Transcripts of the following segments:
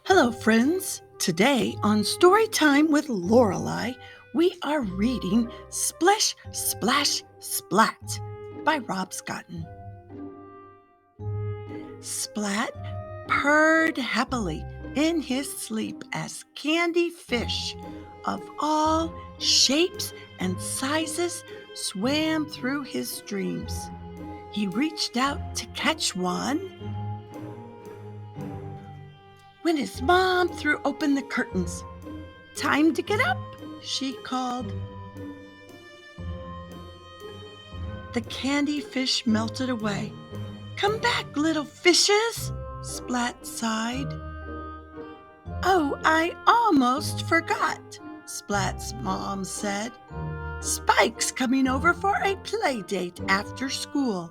Hello, friends. Today on Storytime with Lorelei, we are reading Splish, Splash, Splat by Rob Scotton. Splat purred happily in his sleep as candy fish of all shapes and sizes swam through his dreams. He reached out to catch one when his mom threw open the curtains. "Time to get up," she called. The candy fish melted away. "Come back, little fishes," Splat sighed. "Oh, I almost forgot," Splat's mom said. "Spike's coming over for a play date after school."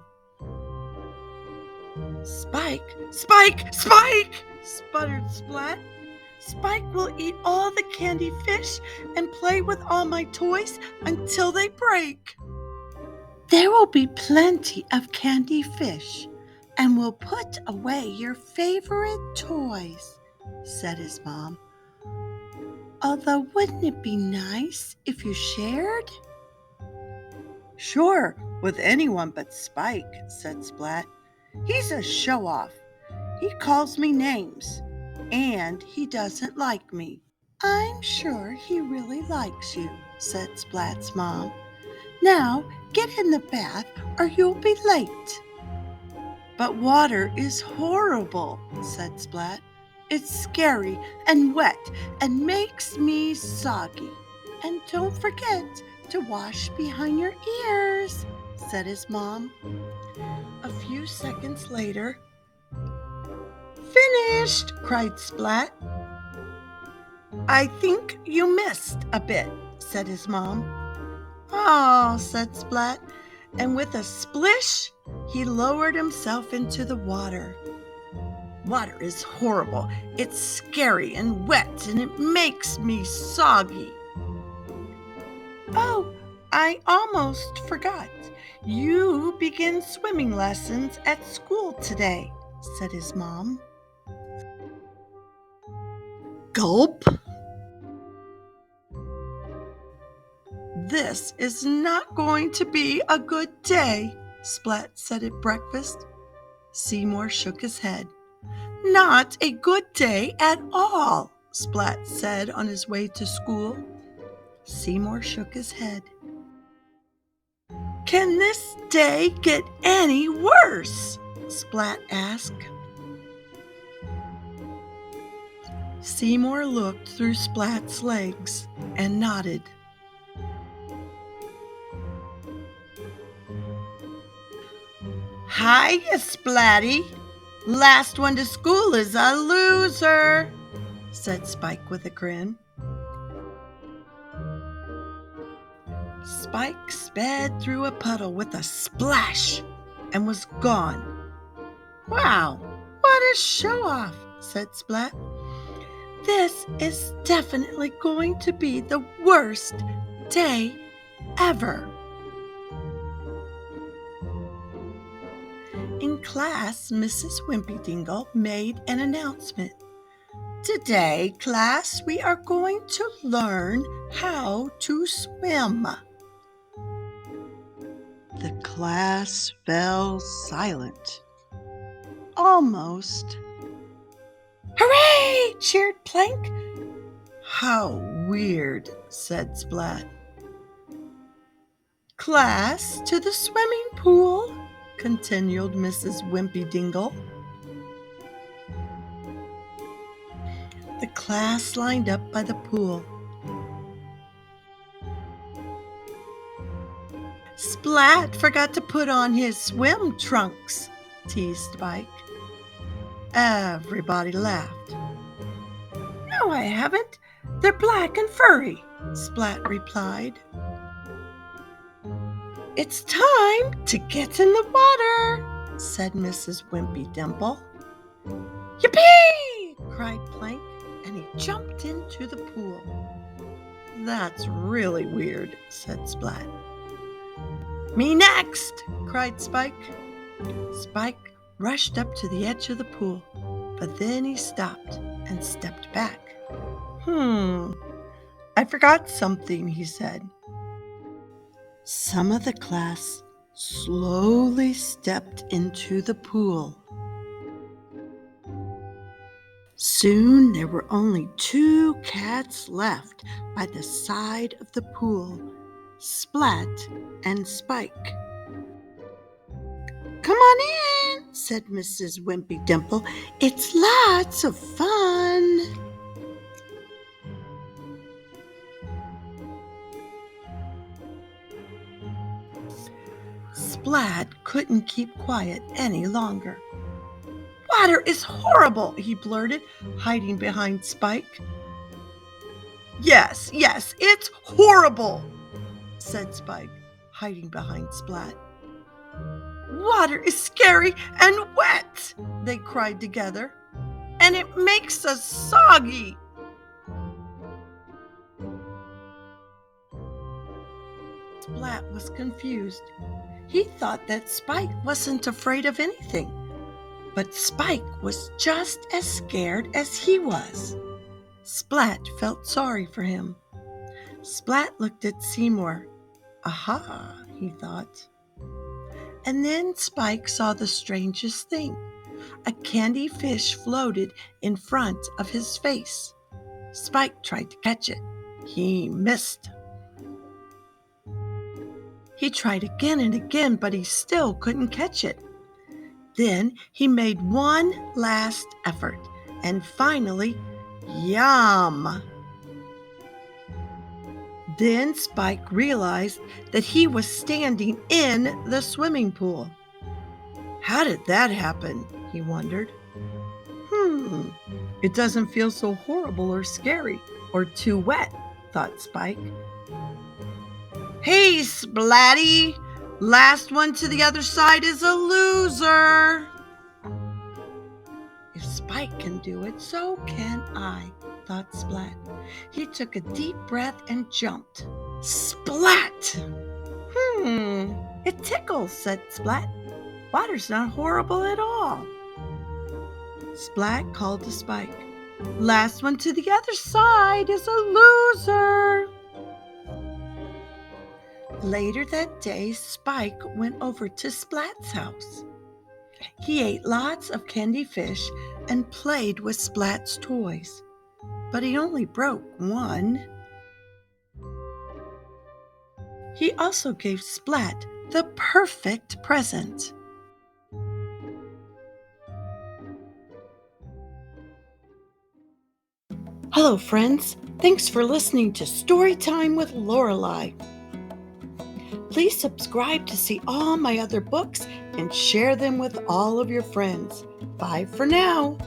"Spike, Spike, Spike!" sputtered Splat. "Spike will eat all the candy fish and play with all my toys until they break." "There will be plenty of candy fish, and we'll put away your favorite toys," said his mom. "Although wouldn't it be nice if you shared?" "Sure, with anyone but Spike," said Splat. "He's a show-off. He calls me names, and he doesn't like me." "I'm sure he really likes you," said Splat's mom. "Now get in the bath or you'll be late." "But water is horrible," said Splat. "It's scary and wet and makes me soggy." "And don't forget to wash behind your ears," said his mom. A few seconds later, "Finished!" cried Splat. "I think you missed a bit," said his mom. "Oh," said Splat, and with a splish, he lowered himself into the water. "Water is horrible. It's scary and wet, and it makes me soggy." "Oh, I almost forgot. You begin swimming lessons at school today," said his mom. Gulp. "This is not going to be a good day," Splat said at breakfast. Seymour shook his head. "Not a good day at all," Splat said on his way to school. Seymour shook his head. "Can this day get any worse?" Splat asked. Seymour looked through Splat's legs and nodded. "Hiya, Splatty. Last one to school is a loser," said Spike with a grin. Spike sped through a puddle with a splash and was gone. "Wow, what a show-off," said Splat. "This is definitely going to be the worst day ever." In class, Mrs. Wimpy-Dingle made an announcement. "Today, class, we are going to learn how to swim." The class fell silent. Almost. "Hooray!" cheered Plank. "How weird," said Splat. "Class, to the swimming pool," continued Mrs. Wimpy-Dingle. The class lined up by the pool. "Splat forgot to put on his swim trunks," teased Spike. Everybody laughed. "No, I haven't. They're black and furry," Splat replied. "It's time to get in the water," said Mrs. Wimpy-Dimple. "Yippee!" cried Plank, and he jumped into the pool. "That's really weird," said Splat. "Me next!" cried Spike. Spike rushed up to the edge of the pool, but then he stopped. and stepped back. I forgot something, he said. Some of the class slowly stepped into the pool. Soon there were only 2 cats left by the side of the pool, Splat and Spike. "Come on in," said Mrs. Wimpy Dimple. "It's lots of fun." Splat couldn't keep quiet any longer. "Water is horrible," he blurted, hiding behind Spike. Yes, it's horrible," said Spike, hiding behind Splat. "Water is scary and wet," they cried together, "and it makes us soggy." Splat was confused. He thought that Spike wasn't afraid of anything, but Spike was just as scared as he was. Splat felt sorry for him. Splat looked at Seymour. "Aha," he thought. And then Spike saw the strangest thing. A candy fish floated in front of his face. Spike tried to catch it. He missed. He tried again and again, but he still couldn't catch it. Then he made one last effort, and finally, yum! Then Spike realized that he was standing in the swimming pool. How did that happen? He wondered. It doesn't feel so horrible or scary or too wet, thought Spike. "Hey, Splatty! Last one to the other side is a loser!" If Spike can do it, so can I, thought Splat. He took a deep breath and jumped. Splat! It tickles, said Splat. Water's not horrible at all. Splat called to Spike. "Last one to the other side is a loser." Later that day, Spike went over to Splat's house. He ate lots of candy fish and played with Splat's toys, but he only broke one. He also gave Splat the perfect present. Hello, friends. Thanks for listening to Storytime with Lorelei. Please subscribe to see all my other books and share them with all of your friends. Bye for now.